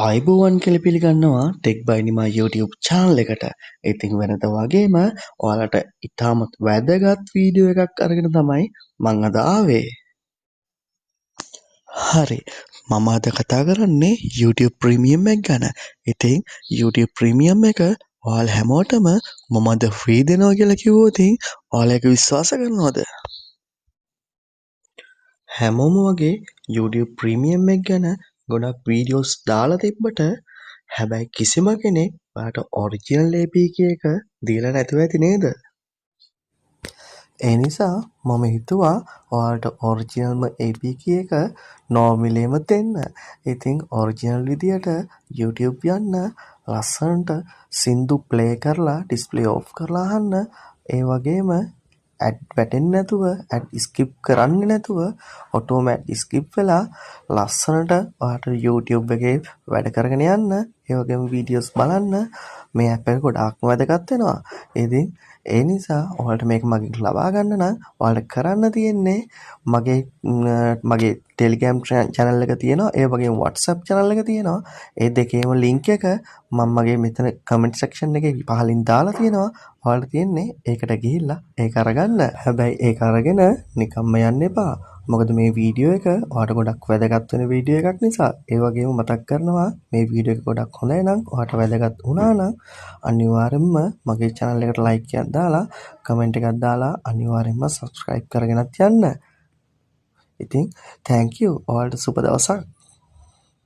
ආයුබෝවන් කියලා පිළිගන්නවා ටෙක් බයි නිමා YouTube channel එකට. ඉතින් වෙනද වගේම ඔයාලට ඉතාමත් වැදගත් වීඩියෝ එකක් අරගෙන තමයි මං අද ආවේ. හරි. මම අද කතා කරන්නේ YouTube Premium එක ගැන. ඉතින් YouTube Premium එක ඔයාලා හැමෝටම මම අද ෆ්‍රී දෙනවා කියලා කිව්වොත් ඔයාලා ඒක විශ්වාස කරනවද? හැමෝම වගේ YouTube ප්‍රීමියම් එක ගැන ගොඩක් වීඩියෝස් දාලා තිබ්බට හැබැයි කිසිම කෙනෙක් ඔයාට ඔරිජිනල් APK එක දීලා නැතුව ඇති නේද? ඒ නිසා මම හිතුවා ඔයාලට ඔරිජිනල්ම APK එක නෝමිලේම දෙන්න. ඉතින් ඔරිජිනල් විදියට YouTube යන්න ලස්සනට සින්දු ප්ලේ කරලා ඩිස්ප්ලේ ඔෆ් කරලා අහන්න. ඒ වගේම ඇඩ් වැටෙන්නේ නැතුව ඇඩ් ස්කිප් කරන්නේ නැතුව ඔටෝමැට් ස්කිප් වෙලා ලස්සනට ඔයාලට YouTube එකේ වැඩ කරගෙන යන්න. ඒ වගේම වීඩියෝස් බලන්න මේ ඇප් එක ගොඩාක්ම වැදගත් වෙනවා. ඉතින් ඒ නිසා ඔයාලට මේක මගෙන් ලබා ගන්න නම් ඔයාලට කරන්න තියෙන්නේ මගේ Telegram channel එක තියෙනවා. ඒ වගේම WhatsApp channel එක තියෙනවා. ඒ දෙකේම link එක මම මගේ මෙතන comment section එකේ පහලින් දාලා තියෙනවා. ඔයාලට තියෙන්නේ ඒකට ගිහිල්ලා ඒක අරගන්න. හැබැයි ඒක අරගෙන නිකම්ම යන්න එපා. මොකද මේ වීඩියෝ එක ඔයාලට ගොඩක් වැදගත් වෙන වීඩියෝ එකක් නිසා. ඒ වගේම මතක් කරනවා මේ වීඩියෝ එක ගොඩක් හොඳයි නම් ඔයාලට වැදගත් වුණා නම් අනිවාර්යෙන්ම මගේ channel එකට like එකක් දාලා comment එකක් දාලා අනිවාර්යෙන්ම subscribe කරගෙනත් යන්න. ඉතින් thank you. ඔයාලට සුබ දවසක්.